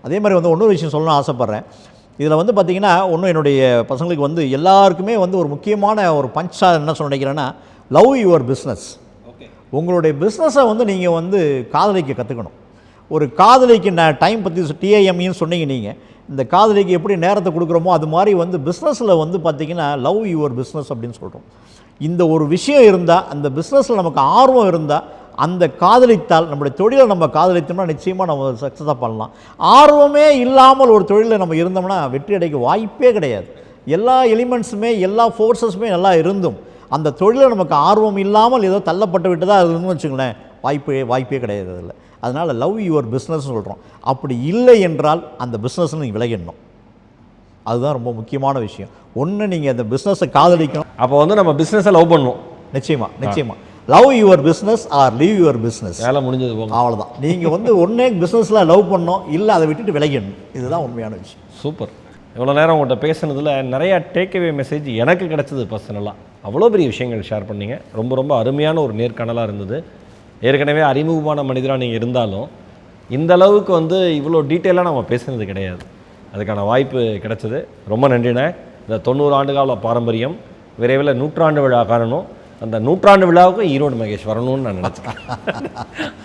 அதே மாதிரி வந்து இன்னொரு விஷயம் சொல்லணும்னு ஆசைப்பட்றேன். இதில் வந்து பார்த்திங்கன்னா இன்னும் என்னுடைய பசங்களுக்கு வந்து எல்லாருக்குமே வந்து ஒரு முக்கியமான ஒரு பஞ்சாக என்ன சொல்ல நினைக்கிறேன்னா, லவ் யுவர் பிஸ்னஸ். உங்களுடைய பிஸ்னஸை வந்து நீங்கள் வந்து காதலிக்க கற்றுக்கணும். ஒரு காதலிக்கு டைம் பற்றி டிஐஎம்இன்னு சொன்னீங்க நீங்கள். இந்த காதலிக்கு எப்படி நேரத்தை கொடுக்குறோமோ அது மாதிரி வந்து பிஸ்னஸில் வந்து பார்த்திங்கன்னா லவ் யுவர் பிஸ்னஸ் அப்படின்னு சொல்கிறோம். இந்த ஒரு விஷயம் இருந்தால், அந்த பிஸ்னஸில் நமக்கு ஆர்வம் இருந்தால், அந்த காதலித்தால் நம்முடைய தொழிலை நம்ம காதலித்தோம்னா நிச்சயமாக நம்ம சக்ஸஸாக பண்ணலாம். ஆர்வமே இல்லாமல் ஒரு தொழிலில் நம்ம இருந்தோம்னா வெற்றி அடைக்க வாய்ப்பே கிடையாது. எல்லா எலிமெண்ட்ஸுமே எல்லா ஃபோர்ஸஸுமே நல்லா இருந்தும் அந்த தொழிலில் நமக்கு ஆர்வம் இல்லாமல் ஏதோ தள்ளப்பட்டு விட்டதாக இருந்துன்னு வச்சுங்களேன், வாய்ப்பே கிடையாது அதில். அதனால் லவ் யுவர் பிஸ்னஸ் சொல்கிறோம். அப்படி இல்லை என்றால் அந்த பிஸ்னஸில் நீங்கள் விலகிடணும். அதுதான் ரொம்ப முக்கியமான விஷயம். ஒன்று நீங்கள் அந்த பிஸ்னஸை காதலிக்கணும். அப்போ வந்து நம்ம பிஸ்னஸை லவ் பண்ணணும். நிச்சயமாக love your business or leave your business. வேலை முடிஞ்சது போங்க, அவ்வளோதான். நீங்கள் வந்து ஒன்றே பிஸ்னஸில் லவ் பண்ணணும், இல்லை அதை விட்டுட்டு விலகிடணும். இதுதான் உண்மையான விஷயம். சூப்பர். இவ்வளோ நேரம் உங்கள்கிட்ட பேசுனதில் நிறையா டேக்அவே மெசேஜ் எனக்கு கிடச்சிது பர்சனலாக. அவ்வளோ பெரிய விஷயங்கள் ஷேர் பண்ணீங்க. ரொம்ப ரொம்ப அருமையான ஒரு நேர்காணலாக இருந்தது. ஏற்கனவே அறிமுகமான மனிதராக நீங்கள் இருந்தாலும் இந்த அளவுக்கு வந்து இவ்வளோ டீட்டெயிலாக நம்ம பேசுனது கிடையாது. அதுக்கான வாய்ப்பு கிடைச்சது. ரொம்ப நன்றிண்ணே. இந்த 90 ஆண்டுகால பாரம்பரியம் விரைவில் 100ஆண்டு விழா காணணும். அந்த 100ஆண்டு விழாவுக்கு ஈரோடு மகேஷ் வரணும்னு நான் நினச்சேன்.